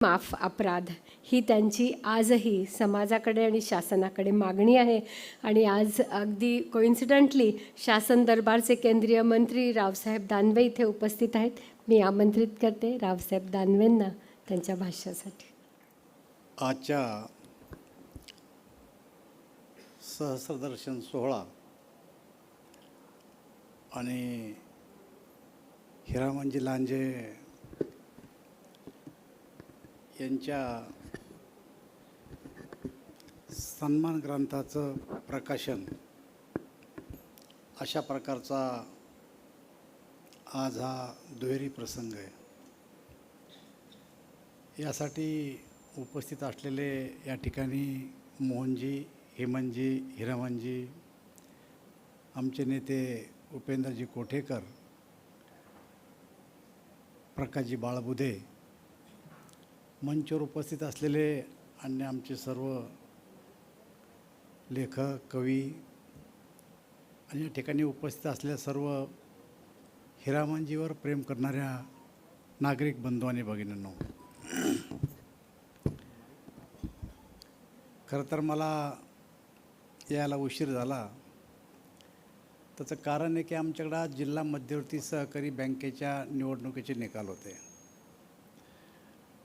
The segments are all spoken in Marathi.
माफ अपराध ही त्यांची आजही समाजाकडे आणि शासनाकडे मागणी आहे. आणि आज अगदी कोइन्सिडेंटली शासन दरबारचे केंद्रीय मंत्री रावसाहेब दानवे इथे उपस्थित आहेत. मी आमंत्रित करते रावसाहेब दानवेंना त्यांच्या भाषणासाठी. आजच्या सहस्रदर्शन सोहळा आणि हिरामनजी लांजे यांच्या सन्मान ग्रंथाचं प्रकाशन अशा प्रकारचा आज हा दुहेरी प्रसंग आहे. यासाठी उपस्थित असलेले या ठिकाणी मोहनजी, हेमनजी, हिरामनजी, आमचे नेते उपेंद्रजी कोठेकर, प्रकाशजी बाळबुधे, मंचावर उपस्थित असलेले अन्य आमचे सर्व लेखक, कवी आणि या ठिकाणी उपस्थित असलेल्या सर्व हिरामनजीवर प्रेम करणाऱ्या नागरिक बंधू आणि भगिनींनो, खरं तर मला यायला उशीर झाला. त्याचं कारण आहे की आमच्याकडं आज जिल्हा मध्यवर्ती सहकारी बँकेच्या निवडणुकीचे निकाल होते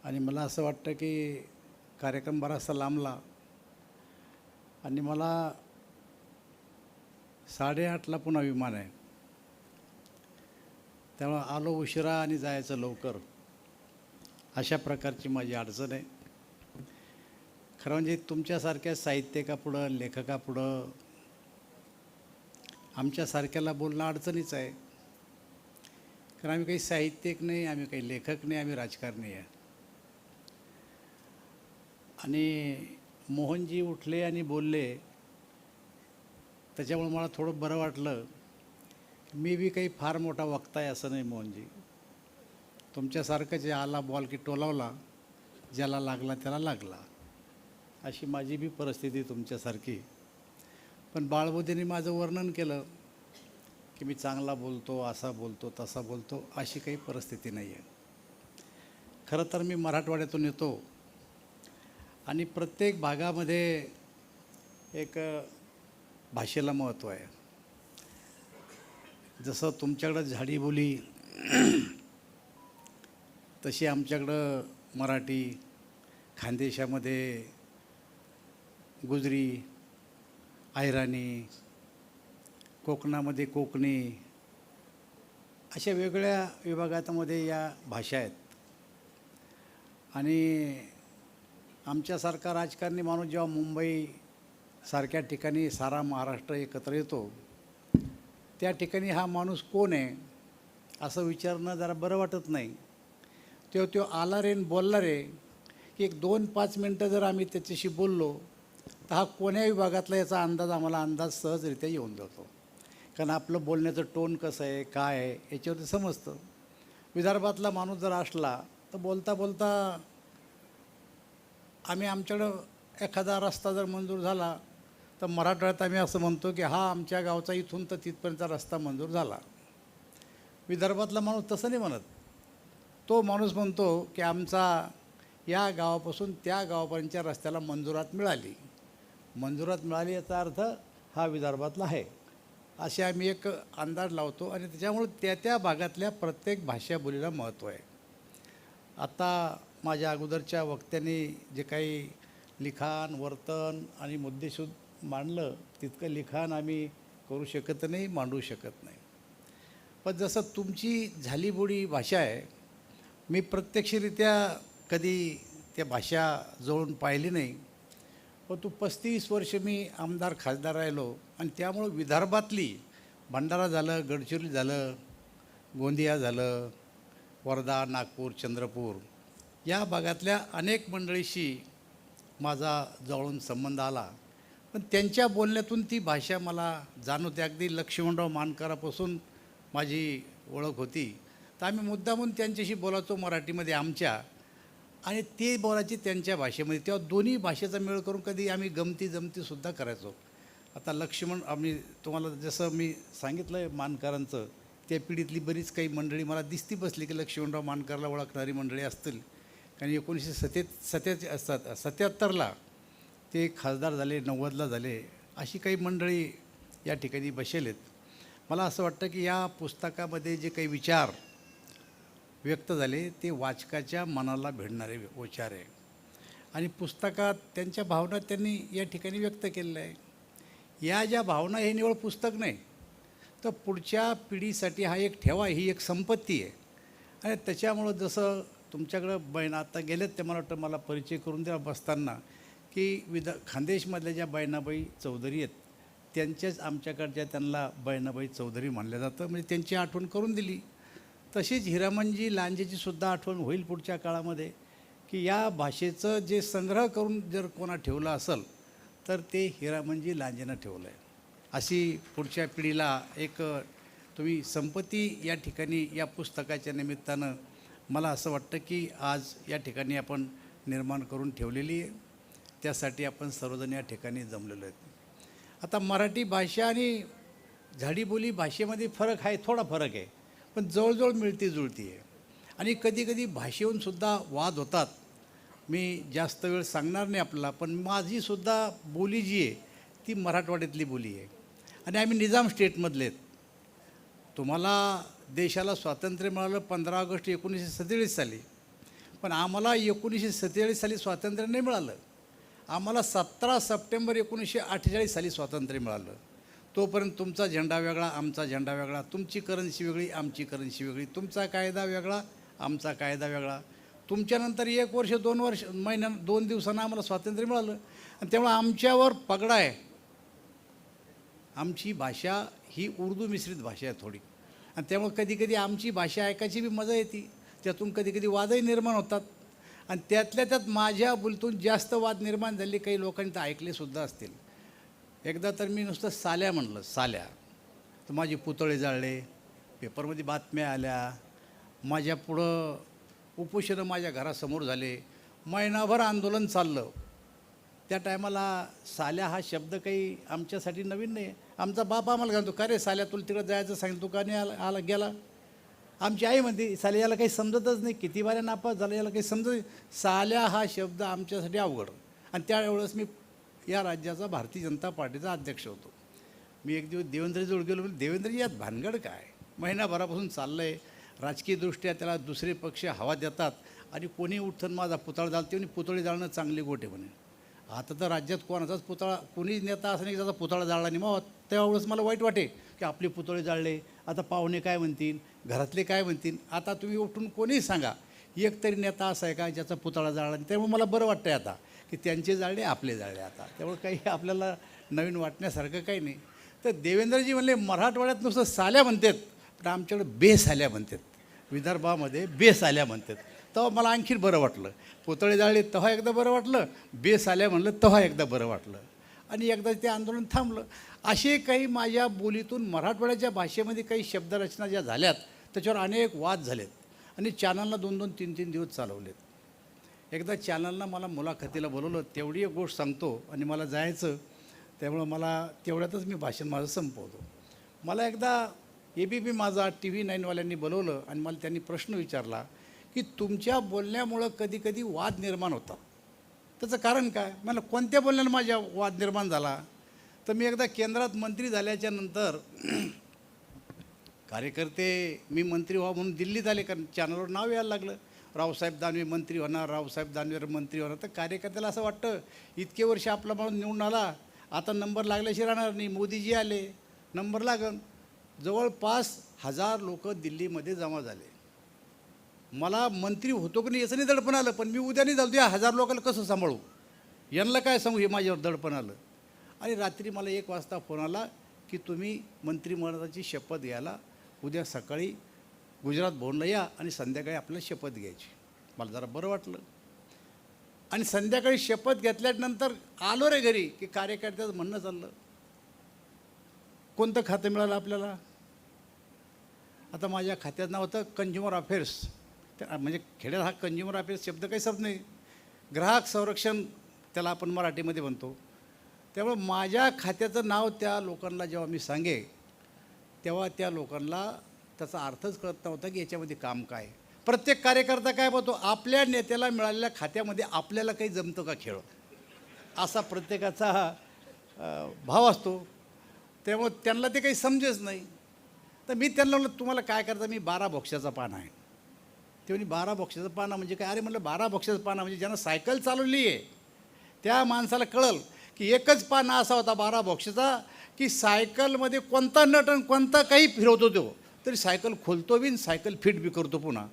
आणि मला असं वाटतं की कार्यक्रम बराचसा लांबला आणि मला 8:30ला पुन्हा विमान आहे. त्यामुळं आलो उशिरा आणि जायचं लवकर, अशा प्रकारची माझी अडचण आहे. खरं म्हणजे तुमच्यासारख्या साहित्यिकापुढं, लेखकापुढं आमच्यासारख्याला बोलणं अडचणीच आहे. कारण आम्ही काही साहित्यिक नाही, आम्ही काही लेखक नाही, आम्ही राजकारणी आहे. आणि मोहनजी उठले आणि बोलले, त्याच्यामुळे मला थोडं बरं वाटलं. मी बी काही फार मोठा वक्ता आहे असं नाही मोहनजी, तुमच्यासारखं जे आला बॉल की टोलावला, ज्याला लागला त्याला लागला, अशी माझी बी परिस्थिती तुमच्यासारखी. पण बाळबुधेंनी माझं वर्णन केलं की मी चांगला बोलतो, असा बोलतो, तसा बोलतो, अशी काही परिस्थिती नाही आहे. खरं तर मी मराठवाड्यातून येतो आणि प्रत्येक भागामध्ये एक भाषेला महत्त्व आहे. जसं तुमच्याकडं झाडीबोली तशी आमच्याकडं मराठी, खानदेशामध्ये गुजरी, अहिराणी, कोकणामध्ये कोकणी, अशा वेगवेगळ्या विभागामध्ये या भाषा आहेत. आणि आमच्यासारखा राजकारणी माणूस जेव्हा मुंबईसारख्या ठिकाणी सारा महाराष्ट्र एकत्र येतो, त्या ठिकाणी हा माणूस कोण आहे असं विचारणं जरा बरं वाटत नाही. तो आला रे बोलला रे की 2-5 मिनटं जर आम्ही त्याच्याशी बोललो तर हा कोण्या विभागातला याचा आम्हाला सहजरित्या येऊन जातो. कारण आपलं बोलण्याचं टोन कसं आहे, काय आहे, याच्यावरती समजतं. विदर्भातला माणूस जर असला तर बोलता बोलता आमच्याकडं एखादा रस्ता जर मंजूर झाला तर मराठवाड्यात आम्ही असं म्हणतो की हा आमच्या गावचा इथून तर तिथपर्यंतचा रस्ता मंजूर झाला. विदर्भातला माणूस तसं नाही म्हणत. तो माणूस म्हणतो की आमचा या गावापासून त्या गावापर्यंतच्या रस्त्याला मंजुरात मिळाली याचा अर्थ हा विदर्भातला आहे, असे आम्ही एक अंदाज लावतो. आणि त्याच्यामुळे त्या भागातल्या प्रत्येक भाषा बोलीला महत्त्व आहे. आता माझ्या अगोदरच्या वक्त्यांनी जे काही लिखाण, वर्तन आणि मुद्देसूद मांडलं, तितकं लिखाण आम्ही करू शकत नाही, मांडू शकत नाही. पण जसं तुमची झालीबोडी भाषा आहे, मी प्रत्यक्षरित्या कधी त्या भाषा जवळून पाहिली नाही. पण 35 वर्ष मी आमदार खासदार राहिलो आणि त्यामुळं विदर्भातली भंडारा झालं, गडचिरोली झालं, गोंदिया झालं, वर्धा, नागपूर, चंद्रपूर या भागातल्या अनेक मंडळीशी माझा जवळून संबंध आला. पण त्यांच्या बोलण्यातून ती भाषा मला जाणवते. अगदी लक्ष्मणराव मानकरापासून माझी ओळख होती, तर आम्ही मुद्दामून त्यांच्याशी बोलायचो मराठीमध्ये आमच्या, आणि ते बोलायचे त्यांच्या भाषेमध्ये. तेव्हा दोन्ही भाषेचा मेळ करून कधी आम्ही गमतीसुद्धा करायचो. आता लक्ष्मण, आम्ही तुम्हाला जसं मी सांगितलं आहे मानकरांचं, त्या पिढीतली बरीच काही मंडळी मला दिसती बसली की लक्ष्मणराव मानकरला ओळखणारी मंडळी असतील. कारण 1977ला ते खासदार झाले, 90ला झाले, अशी काही मंडळी या ठिकाणी बसेलेत. मला असं वाटतं की या पुस्तकामध्ये जे काही विचार व्यक्त झाले ते वाचकाच्या मनाला भिडणारे विचार आहे आणि पुस्तकात त्यांच्या भावना त्यांनी या ठिकाणी व्यक्त केलेल्या आहे. या ज्या भावना हे निवळ पुस्तक नाही, तर पुढच्या पिढीसाठी हा एक ठेवा, ही एक संपत्ती आहे. आणि त्याच्यामुळं जसं तुमच्याकडं बहिण आता गेलेत ते मला वाटतं मला परिचय करून द्या बसताना की खानदेशमधल्या ज्या बहिणाबाई चौधरी आहेत त्यांच्याच आमच्याकडच्या त्यांना बहिणाबाई चौधरी मानलं जातं, म्हणजे त्यांची आठवण करून दिली. तशीच हिरामनजी लांजेची सुद्धा आठवण होईल पुढच्या काळामध्ये की या भाषेचं जे संग्रह करून जर कोणा ठेवलं असेल तर ते हिरामनजी लांजेनं ठेवलं आहे. अशी पुढच्या पिढीला एक तुम्ही संपत्ती या ठिकाणी या पुस्तकाच्या निमित्तानं मला असं वाटतं की आज या ठिकाणी आपण निर्माण करून ठेवलेली आहे. त्यासाठी आपण सर्वजण या ठिकाणी जमलेलो आहेत. आता मराठी भाषा आणि झाडीबोली भाषेमध्ये फरक आहे, थोडा फरक आहे, पण जवळजवळ मिळती जुळती आहे. आणि कधीकधी भाषेहूनसुद्धा वाद होतात. मी जास्त वेळ सांगणार नाही आपल्याला, पण माझीसुद्धा बोली जी आहे ती मराठवाड्यातली बोली आहे आणि आम्ही निजाम स्टेटमधले आहेत. तुम्हाला देशाला स्वातंत्र्य मिळालं 15 ऑगस्ट 1947 साली, पण आम्हाला 1947 साली स्वातंत्र्य नाही मिळालं. आम्हाला 17 सप्टेंबर 1948 साली स्वातंत्र्य मिळालं. तोपर्यंत तुमचा झेंडा वेगळा, आमचा झेंडा वेगळा, तुमची करन्सी वेगळी, आमची करन्सी वेगळी, तुमचा कायदा वेगळा, आमचा कायदा वेगळा. तुमच्यानंतर 1 वर्ष 2 महिन्यानं 2 दिवसांना आम्हाला स्वातंत्र्य मिळालं आणि त्यामुळे आमच्यावर पगडा आहे. आमची भाषा ही उर्दू मिश्रित भाषा आहे थोडी, आणि त्यामुळे कधीकधी आमची भाषा ऐकायची बी मजा येते. त्यातून कधीकधी वादही निर्माण होतात आणि त्यातल्या त्यात माझ्या बोलतून जास्त वाद निर्माण झाले. काही लोकांनी तर ऐकलेसुद्धा असतील. एकदा तर मी नुसतं साल्या म्हणलं, साल्या, तर माझे पुतळे जाळले, पेपरमध्ये बातम्या आल्या, माझ्या पुढं उपोषणं माझ्या घरासमोर झाले, महिनाभर आंदोलन चाललं. त्या टायमाला साल्या हा शब्द काही आमच्यासाठी नवीन नाही आहे. आमचा बाप आम्हाला घालतो, का रे साल्या तुला तिकडं जायचं सांगितलं, तू का नाही आला गेला. आमची आई म्हणते साल्या याला काही समजतच नाही, किती बाऱ्या नापास झालं, याला काही समजत नाही. साल्या हा शब्द आमच्यासाठी अवघड. आणि त्यावेळेस मी या राज्याचा भारतीय जनता पार्टीचा अध्यक्ष होतो. मी एक दिवस देवेंद्रजवळ गेलो, म्हणजे देवेंद्रजी यात भानगड काय, महिनाभरापासून चाललं आहे, राजकीयदृष्ट्या त्याला दुसरे पक्ष हवा देतात आणि कोणी उठून माझा पुतळा जाळते आणि पुतळे जाळणं चांगली गोष्ट आहे म्हणे. आता तर राज्यात कोणाचाच पुतळा, कोणीच नेता असं नाही की त्याचा पुतळा जाळला नाही. मग त्यावेळेस मला वाईट वाटे की आपले पुतळे जाळले, आता पाहुणे काय म्हणतील, घरातले काय म्हणतील. आता तुम्ही उठून कोणीही सांगा, एक तरी नेता असा आहे का ज्याचा पुतळा जाळला नाही. त्यामुळे मला बरं वाटतं आहे आता की त्यांचे जाळले, आपले जाळले. आता त्यामुळे काही आपल्याला नवीन वाटण्यासारखं काही नाही. तर देवेंद्रजी म्हणले मराठवाड्यात नुसतं साल्या म्हणतात, पण आमच्याकडे बेस आल्या म्हणतात, विदर्भामध्ये बेस आल्या म्हणतात. तेव्हा मला आणखीन बरं वाटलं. पुतळे जाळले तेव्हा एकदा बरं वाटलं, बेस आल्या म्हणलं तेव्हा एकदा बरं वाटलं, आणि एकदा ते आंदोलन थांबलं. असे काही माझ्या बोलीतून मराठवाड्याच्या भाषेमध्ये काही शब्दरचना ज्या झाल्यात त्याच्यावर अनेक वाद झालेत आणि चॅनलला 2-2, 3-3 दिवस चालवलेत. एकदा चॅनलनं मला मुलाखतीला बोलवलं, तेवढी एक गोष्ट सांगतो आणि मला जायचं, त्यामुळं मला तेवढ्यातच मी भाषण माझं संपवतो. मला एकदा ABP माझा TV 9वाल्यांनी बोलवलं आणि मला त्यांनी प्रश्न विचारला की तुमच्या बोलण्यामुळं कधीकधी वाद निर्माण होतात, त्याचं कारण काय. मला कोणत्या बोलण्यानं माझ्या वाद निर्माण झाला. तर मी एकदा केंद्रात मंत्री झाल्याच्या नंतर कार्यकर्ते मी मंत्री व्हा म्हणून दिल्लीत आले, कारण चॅनलवर नाव यायला लागलं, रावसाहेब दानवे मंत्री होणार, रावसाहेब दानवे मंत्री होणार. तर कार्यकर्त्याला असं वाटतं इतके वर्ष आपला माणूस निवडून आला, आता नंबर लागल्याशी राहणार नाही. मोदीजी आले, नंबर लागन. जवळपास 1000 लोक दिल्लीमध्ये जमा झाले. मला मंत्री होतो की नाही याचं नाही दडपण आलं, पण मी उद्या नाही झालो, या 1000 लोकांना कसं सांभाळू, यांना काय सांगू, हे माझ्यावर दडपण आलं. आणि रात्री मला 1 वाजता फोन आला की तुम्ही मंत्रिमंडळाची शपथ घ्यायला उद्या सकाळी गुजरात भवनला या आणि संध्याकाळी आपल्याला शपथ घ्यायची. मला जरा बरं वाटलं आणि संध्याकाळी शपथ घेतल्यानंतर आलो रे घरी की कार्यकर्त्याचं म्हणणं चाललं, कोणतं खातं मिळालं आपल्याला. आता माझ्या खात्याचं नाव होतं कंझ्युमर अफेअर्स. म्हणजे खेड्यात हा कंझ्युमर अफेअर्स शब्द काही शब्द नाही, ग्राहक संरक्षण त्याला आपण मराठीमध्ये म्हणतो. त्यामुळे माझ्या खात्याचं नाव त्या लोकांना जेव्हा मी सांगे तेव्हा त्या लोकांना त्याचा अर्थच कळत नव्हता की याच्यामध्ये काम काय. प्रत्येक कार्यकर्ता काय बोलतो, आपल्या नेत्याला मिळालेल्या खात्यामध्ये आपल्याला काही जमतं का खेळ, असा प्रत्येकाचा भाव असतो. त्यामुळे त्यांना ते काही समजेच नाही. तर मी त्यांना म्हणलं, तुम्हाला काय करता, मी 12 बॉक्साचा पाना आहे. ते म्हणजे 12 बॉक्साचा पाना म्हणजे काय? अरे म्हटलं 12 बॉक्साचा पाना म्हणजे ज्यानं सायकल चालवली आहे त्या माणसाला कळल की एकच पाना असा होता 12 बॉक्साचा की सायकलमध्ये कोणता नट आणि कोणता काही फिरवतो तो तरी सायकल खोलतो बी सायकल फिट बी करतो. पुन्हा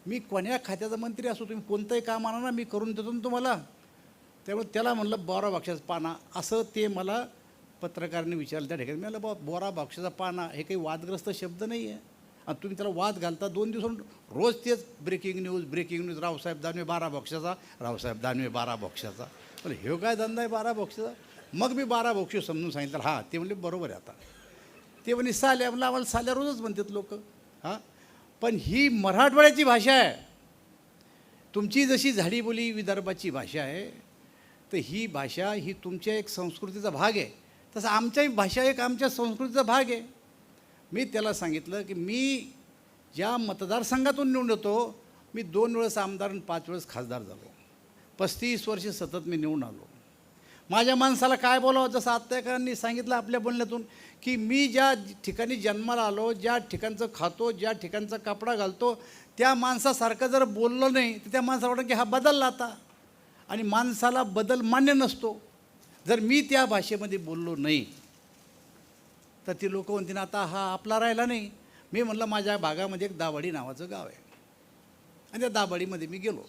मी कोण्या खात्याचा मंत्री असो, तुम्ही कोणतंही काम आणा ना, मी करून देतो ना तुम्हाला. त्यामुळे त्याला म्हणलं 12 बॉक्साचा पाना, असं ते मला पत्रकारांनी विचारलं त्या ठिकाणी. मी म्हणलं, बाबा 12 बॉक्साचा पाना हे काही वादग्रस्त शब्द नाही आहे आणि तुम्ही त्याला वाद घालता. 2 दिवसांनी रोज तेच ब्रेकिंग न्यूज, रावसाहेब दानवे 12 बॉक्साचा, रावसाहेब दानवे 12 बॉक्साचा. पण हे काय धंदा आहे 12 बॉक्साचा? मग मी 12 बॉक्स समजून सांगितलं. हां, ते म्हणले बरोबर आहे. आता ते म्हणे साल्या, म्हणलं आम्हाला साल्या रोजच म्हणतात लोक. हां, पण ही मराठवाड्याची भाषा आहे. तुमची जशी झाडीबोली विदर्भाची भाषा आहे, तर ही भाषा ही तुमच्या एक संस्कृतीचा भाग आहे. तसं आमच्याही भाषा एक आमच्या संस्कृतीचा भाग आहे. मी त्याला सांगितलं की मी ज्या मतदारसंघातून निवडून येतो, मी 2 वेळेस आमदार आणि 5 वेळेस खासदार झालो. 35 वर्ष सतत मी निवडून आलो. माझ्या माणसाला काय बोलावं, जसं आत्याकारांनी सांगितलं आपल्या बोलण्यातून, की मी ज्या ठिकाणी जन्माला आलो, ज्या ठिकाणचं खातो, ज्या ठिकाणचा कपडा घालतो, त्या माणसासारखं जर बोललं नाही तर त्या माणसाला वाटतं की हा बदलला आता. आणि माणसाला बदल मान्य नसतो. जर मी त्या भाषेमध्ये बोललो नाही तर ती लोक म्हणतील आता हा आपला राहिला नाही. मी म्हणलं, माझ्या भागामध्ये एक दाभाडी नावाचं गाव आहे आणि त्या दाभाडीमध्ये मी गेलो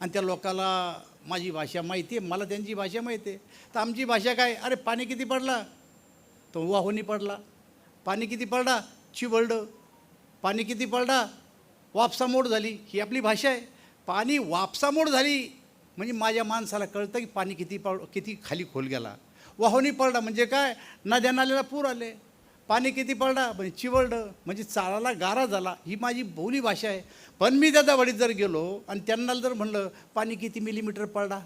आणि त्या लोकाला माझी भाषा माहिती आहे, मला त्यांची भाषा माहिती आहे. तर आमची भाषा काय, अरे पाणी किती पडला, तो वाहोनी पडला. पाणी किती पडला, चिवळडं. पाणी किती पडला, वापसामोड झाली. ही आपली भाषा आहे. पाणी वापसामोड झाली म्हणजे माझ्या माणसाला कळतं की पाणी किती खाली खोल गेला. वाहोनी पडला म्हणजे काय, नद्या नाल्याला पूर आले. पाणी किती पडला म्हणजे चिवळडं म्हणजे चाळाला गारा झाला. ही माझी बोली भाषा आहे. पण मी त्या दाभाडीत जर गेलो आणि त्यांना जर म्हणलं पाणी किती मिलीमीटर पडला,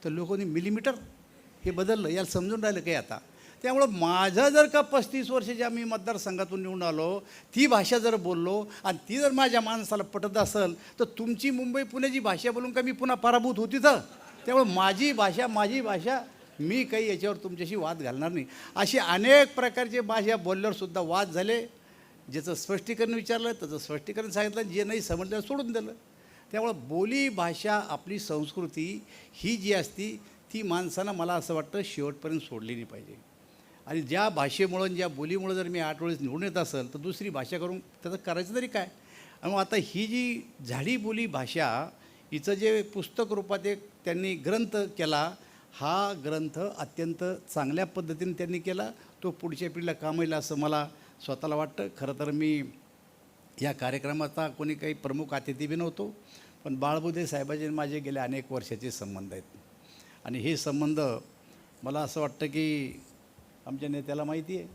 तर लोकांनी मिलीमीटर हे बदललं, याला समजून राहिलं काही आता. त्यामुळं माझं जर का 35 वर्ष ज्या मी मतदारसंघातून निवडून आलो, ती भाषा जर बोललो आणि ती जर माझ्या माणसाला पटत असेल, तर तुमची मुंबई पुण्याची भाषा बोलून का मी पुन्हा पराभूत होती तर. त्यामुळे माझी भाषा, मी काही याच्यावर तुमच्याशी वाद घालणार नाही. अशी अनेक प्रकारचे भाषा बोलल्यावरसुद्धा वाद झाले. ज्याचं स्पष्टीकरण विचारलं त्याचं स्पष्टीकरण सांगितलं, जे नाही समजलं सोडून दिलं. त्यामुळं बोली भाषा आपली संस्कृती ही जी असती ती माणसानं, मला असं वाटतं, शेवटपर्यंत सोडली नाही पाहिजे. आणि ज्या भाषेमुळं ज्या बोलीमुळं जर मी 8 वेळेस निवडून येत असेल तर दुसरी भाषा करून त्याचं करायचं तरी काय. आणि मग आता ही जी झाडी बोली भाषा, हिचं जे पुस्तक रूपात एक त्यांनी ग्रंथ केला, हा ग्रंथ अत्यंत चांगल्या पद्धतीने त्यांनी केला. तो पुढच्या पिढीला काम येईल असं मला स्वतःला वाटतं. खरं तर मी या कार्यक्रमाचा कोणी काही प्रमुख अतिथी बी नव्हतो, पण बाळबुदे साहेबांचे माझे गेले अनेक वर्षाचे संबंध आहेत. आणि हे संबंध मला असं वाटतं की आमच्या नेत्याला माहिती आहे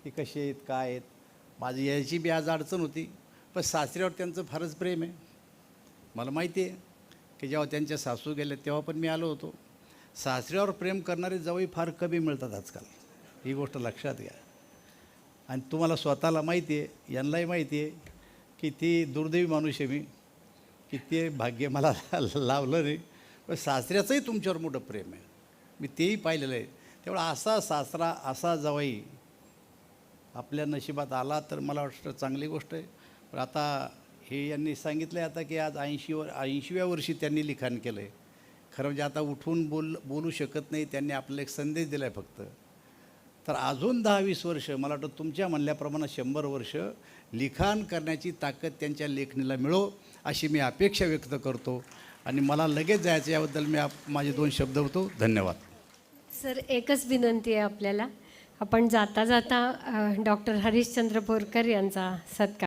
की कसे आहेत काय आहेत. माझी यायची बी आज अडचण होती, पण सासऱ्यावर त्यांचं फारच प्रेम आहे. मला माहिती आहे की जेव्हा त्यांच्या सासू गेल्या तेव्हा पण मी आलो होतो. सासऱ्यावर प्रेम करणारे जावई फार कमी मिळतात आजकाल, ही गोष्ट लक्षात घ्या. आणि तुम्हाला स्वतःला माहिती आहे, यांनाही माहिती आहे की ती दुर्दैवी माणूस आहे मी, की ते भाग्य मला लावलं नाही. पण सासऱ्याचंही तुमच्यावर मोठं प्रेम आहे, मी तेही पाहिलेलं आहे. तेवढा असा सासरा, असा जावई आपल्या नशिबात आला तर मला वाटतं चांगली गोष्ट आहे. पण आता हे यांनी सांगितलं आहे आता की आज 80व्या वर्षी त्यांनी लिखाण केलं आहे. खरं म्हणजे आता उठून बोलू शकत नाही. त्यांनी आपल्याला एक संदेश दिला आहे फक्त. तर अजून 10-20 वर्ष, मला वाटतं तुमच्या म्हणल्याप्रमाणे 100 वर्ष लिखाण करण्याची ताकद त्यांच्या लेखणीला मिळो अशी मी अपेक्षा व्यक्त करतो. आणि मला लगेच जायचं, याबद्दल मी माझे 2 शब्द होतो. धन्यवाद. सर, एकच विनंती आहे आपल्याला, आपण जाता जाता डॉक्टर हरिश्चंद्र बोरकर यांचा सत्कार